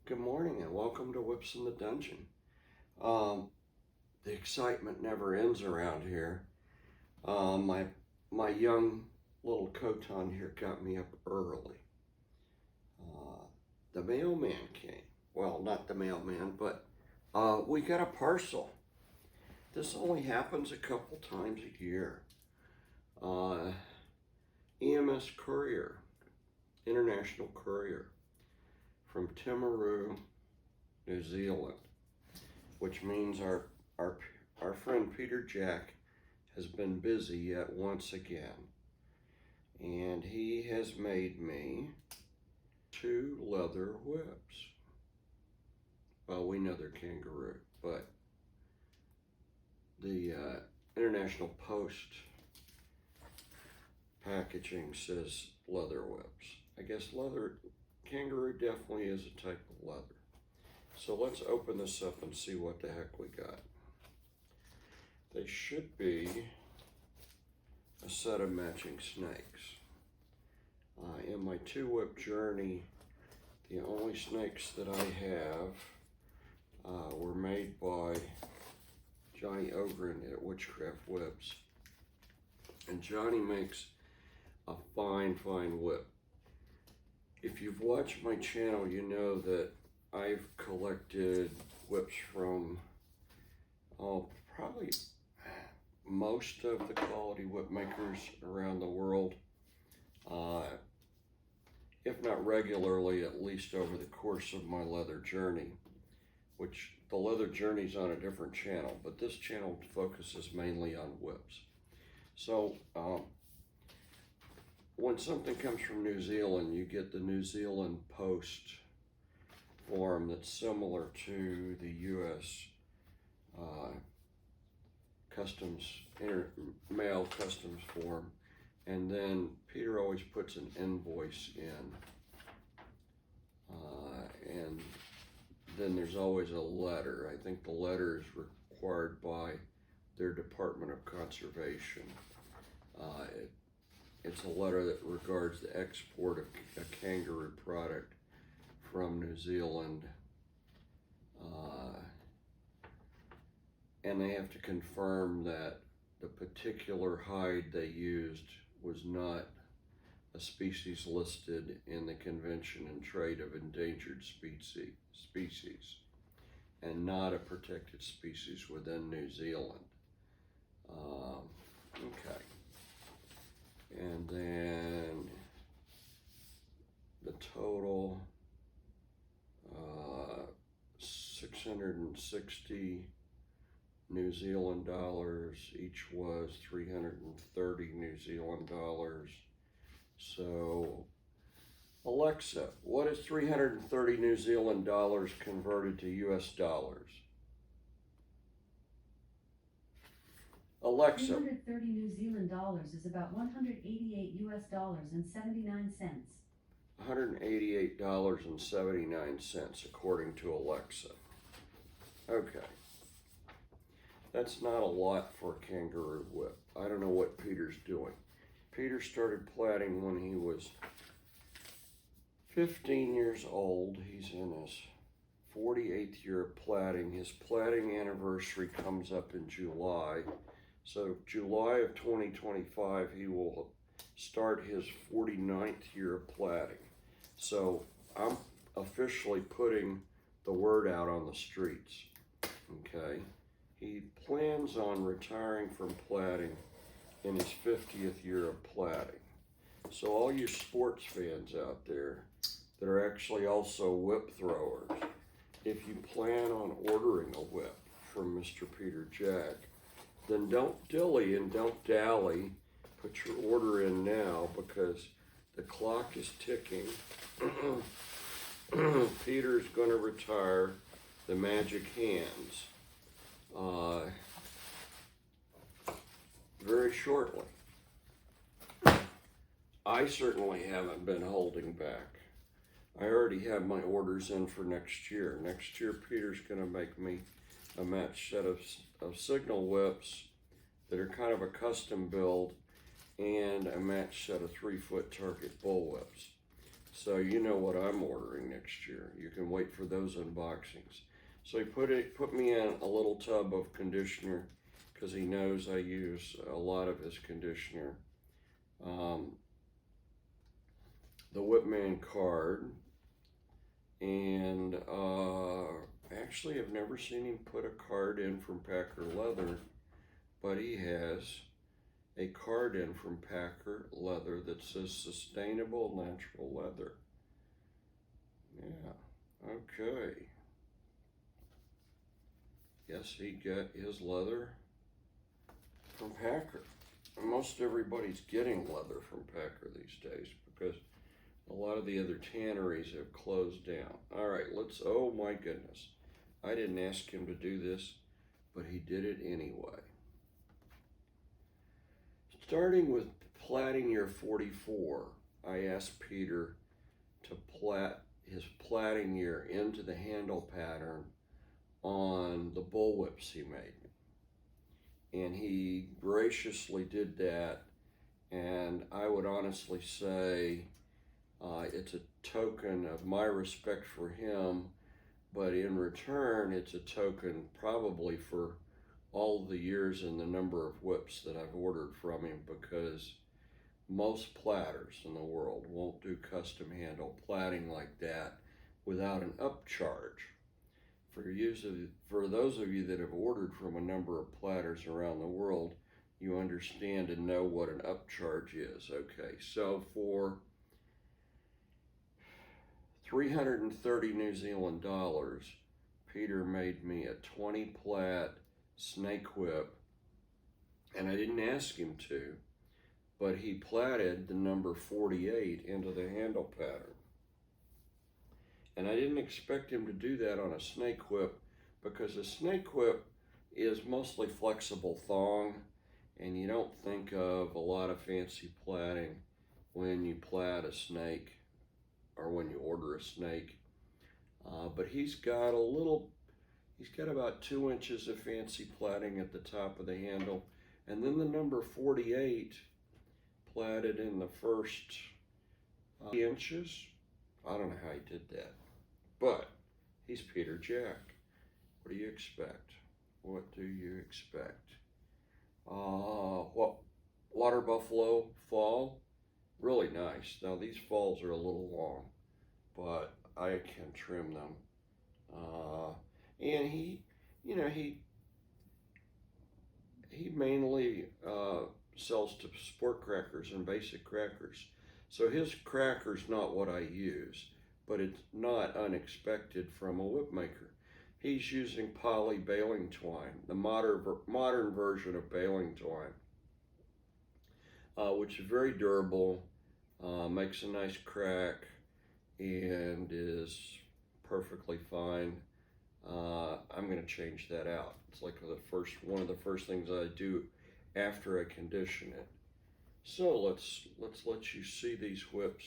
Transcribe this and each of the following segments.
Good morning and welcome to Whips in the Dungeon. The excitement never ends around here. My young little Khoton here got me up early. The mailman came. Well, not the mailman, but we got a parcel. This only happens a couple times a year. EMS courier, international courier from Timaru, New Zealand, which means our friend Peter Jack has been busy yet once again, and he has made me 2 leather whips. Well, we know they're kangaroo, but the International Post packaging says leather whips. I guess kangaroo definitely is a type of leather. So let's open this up and see what the heck we got. They should be a set of matching snakes. In my 2-whip journey, the only snakes that I have were made by Johnny Ogren at Witchcraft Whips. And Johnny makes a fine whip. If you've watched my channel, you know that I've collected whips from probably most of the quality whip makers around the world, if not regularly, at least over the course of my leather journey, which the leather journey's on a different channel, but this channel focuses mainly on whips. So when something comes from New Zealand, you get the New Zealand Post form that's similar to the U.S. mail customs form, and then Peter always puts an invoice in, and then there's always a letter. I think the letter is required by their Department of Conservation. It's a letter that regards the export of a kangaroo product from New Zealand, and they have to confirm that the particular hide they used was not a species listed in the Convention and Trade of Endangered Species and not a protected species within New Zealand. Okay. And then the total, 660 New Zealand dollars. Each was 330 New Zealand dollars. So, Alexa, what is 330 New Zealand dollars converted to US dollars? Alexa. 330 New Zealand dollars is about 188 US dollars and 79 cents. $188.79 according to Alexa. Okay. That's not a lot for a kangaroo whip. I don't know what Peter's doing. Peter started plaiting when he was 15 years old. He's in his 48th year of plaiting. His plaiting anniversary comes up in July. So July of 2025, he will start his 49th year of plaiting. So I'm officially putting the word out on the streets, okay? He plans on retiring from plaiting in his 50th year of plaiting. So all you sports fans out there that are actually also whip throwers, if you plan on ordering a whip from Mr. Peter Jack, then don't dilly and don't dally. Put your order in now because the clock is ticking. Peter's going to retire the magic hands very shortly. I certainly haven't been holding back. I already have my orders in for next year. Next year, Peter's going to make me a match set of signal whips that are kind of a custom build and a match set of 3-foot target bull whips. So you know what I'm ordering next year. You can wait for those unboxings. So he put me in a little tub of conditioner because he knows I use a lot of his conditioner. The Whipman card, and actually I've never seen him put a card in from Packer Leather, but he has a card in from Packer Leather that says sustainable natural leather. Yeah, okay. Yes, he got his leather from Packer. And most everybody's getting leather from Packer these days because a lot of the other tanneries have closed down. All right, oh my goodness. I didn't ask him to do this, but he did it anyway. Starting with plaiting year 44, I asked Peter to plait his plaiting year into the handle pattern on the bullwhips he made. And he graciously did that, and I would honestly say it's a token of my respect for him, but in return, it's a token probably for all the years and the number of whips that I've ordered from him, because most platters in the world won't do custom handle plaiting like that without an upcharge. For those of you that have ordered from a number of platters around the world, you understand and know what an upcharge is. Okay, so for 330 New Zealand dollars, Peter made me a 20 plait snake whip, and I didn't ask him to, but he plaited the number 48 into the handle pattern. And I didn't expect him to do that on a snake whip, because a snake whip is mostly flexible thong, and you don't think of a lot of fancy plaiting when you plait a snake or when you order a snake. But he's got about 2 inches of fancy plaiting at the top of the handle, and then the number 48 plaited in the first inches. I don't know how he did that, but he's Peter Jack. What do you expect? What do you expect? What water buffalo fall? Really nice. Now these falls are a little long, but I can trim them. And he mainly sells to sport crackers and basic crackers. So his cracker's not what I use, but it's not unexpected from a whip maker. He's using poly baling twine, the modern version of baling twine, which is very durable, makes a nice crack, and is perfectly fine. I'm going to change that out. It's like one of the first things I do after I condition it. So let's let you see these whips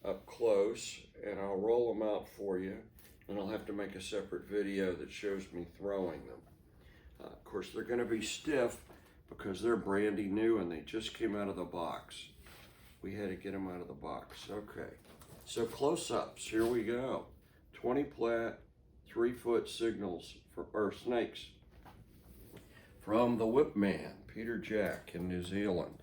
up close, and I'll roll them out for you, and I'll have to make a separate video that shows me throwing them. Of course, they're going to be stiff because they're brandy new and they just came out of the box. We had to get them out of the box. Okay, so close-ups, here we go. 20 plait, 3-foot signals or snakes from the Whipman, Peter Jack in New Zealand.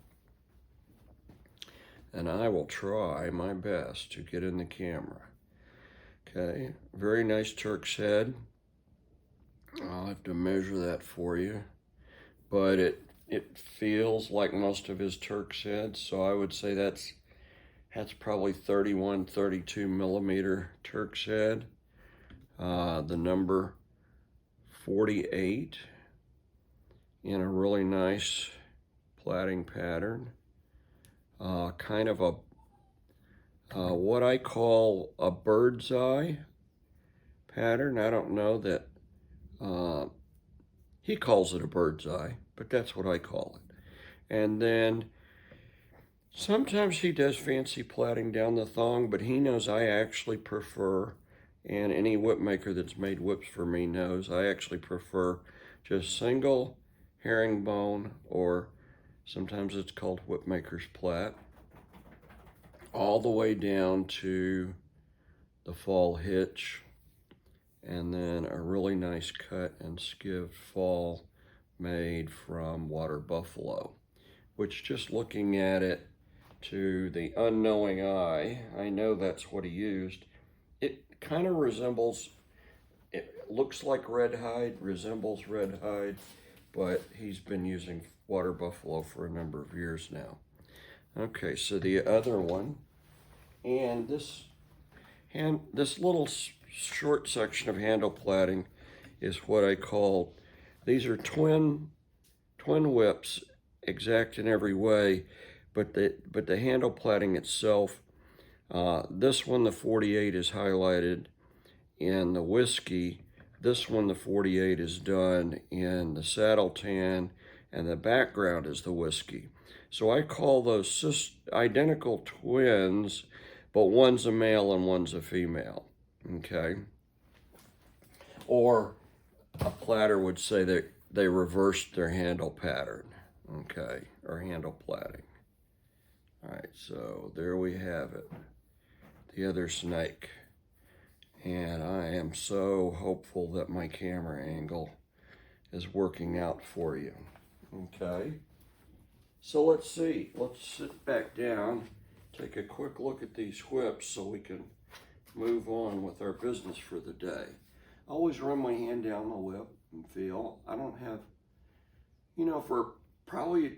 And I will try my best to get in the camera. Okay, very nice Turk's head. I'll have to measure that for you, but it feels like most of his Turk's heads, so I would say that's probably 31, 32 millimeter Turk's head. The number 48 in a really nice plaiting pattern. Kind of a what I call a bird's eye pattern. I don't know that he calls it a bird's eye, but that's what I call it. And then sometimes he does fancy plaiting down the thong, but he knows I actually prefer, and any whip maker that's made whips for me knows, I actually prefer just single herringbone, or sometimes it's called whip maker's plait. all the way down to the fall hitch, and then a really nice cut and skived fall made from water buffalo, which, just looking at it to the unknowing eye, I know that's what he used. It kind of resembles, it looks like red hide, resembles red hide, but he's been using water buffalo for a number of years now. Okay, so the other one, and this little short section of handle plaiting is what I call, these are twin whips, exact in every way, but the handle plaiting itself, this one, the 48, is highlighted in the whiskey. This one, the 48, is done in the saddle tan, and the background is the whiskey. So I call those identical twins, but one's a male and one's a female, okay? Or a platter would say that they reversed their handle pattern, okay, or handle plaiting. All right, so there we have it, the other snake. And I am so hopeful that my camera angle is working out for you. Okay, so let's see. Let's sit back down, take a quick look at these whips so we can move on with our business for the day. I always run my hand down the whip and feel. I don't have, for probably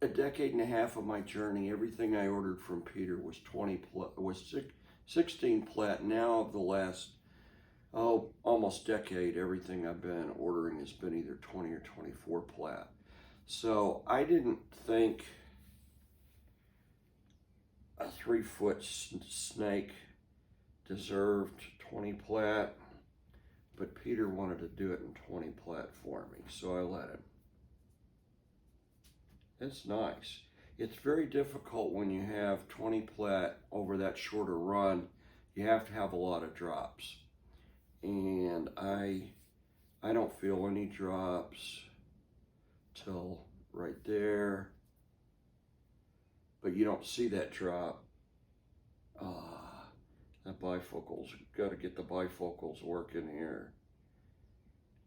a decade and a half of my journey, everything I ordered from Peter was 16 plait. Now, of the last, almost decade, everything I've been ordering has been either 20 or 24 plait. So I didn't think a 3-foot snake deserved 20 plait, but Peter wanted to do it in 20 plait for me, so I let him. It's nice. It's very difficult when you have 20 plait over that shorter run. You have to have a lot of drops. And I don't feel any drops till right there. But you don't see that drop. That bifocal's, got to get the bifocals working here.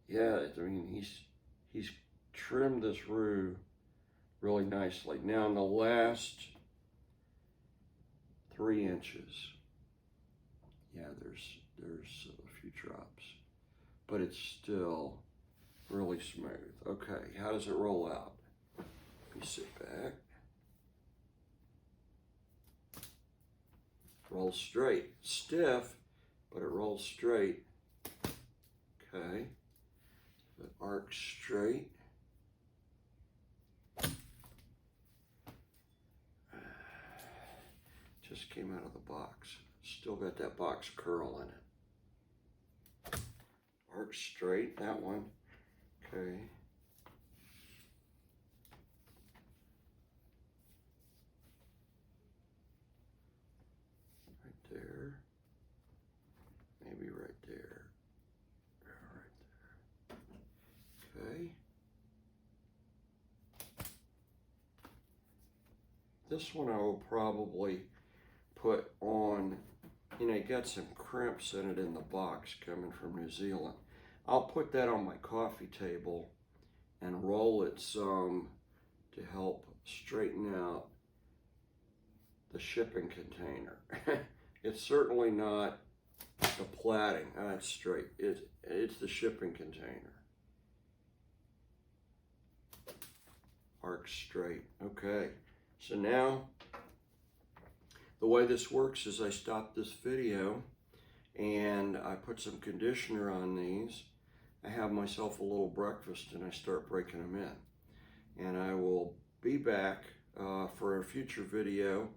Yeah, I mean, he's trimmed this roux really nicely. Now in the last 3 inches, yeah, there's a few drops, but it's still really smooth. Okay, how does it roll out? Let me sit back. Rolls straight, stiff, but it rolls straight. Okay, it arcs straight. Just came out of the box. Still got that box curl in it. Arc straight, that one. Okay. Right there. Maybe right there. Right there. Okay. This one I will probably put on, you got some crimps in it in the box coming from New Zealand. I'll put that on my coffee table and roll it some to help straighten out the shipping container. It's certainly not the plaiting. It's straight. It's the shipping container. Arc straight. Okay. So now, the way this works is I stop this video and I put some conditioner on these. I have myself a little breakfast and I start breaking them in. And I will be back for a future video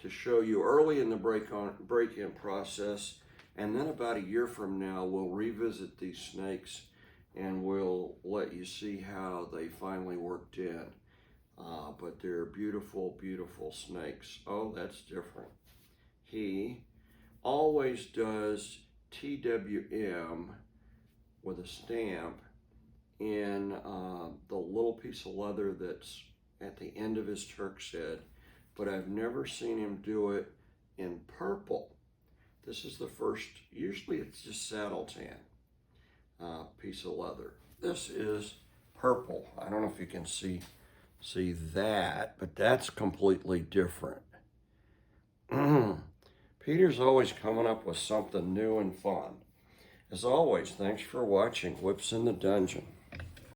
to show you early in the break-in process, and then about a year from now we'll revisit these snakes and we'll let you see how they finally worked in. But they're beautiful, beautiful snakes. Oh, that's different. He always does TWM with a stamp in the little piece of leather that's at the end of his Turk's head. but I've never seen him do it in purple. This is the first. Usually it's just saddle tan piece of leather. This is purple. I don't know if you can see that, but that's completely different. Peter's always coming up with something new and fun. As always, thanks for watching Whips in the Dungeon.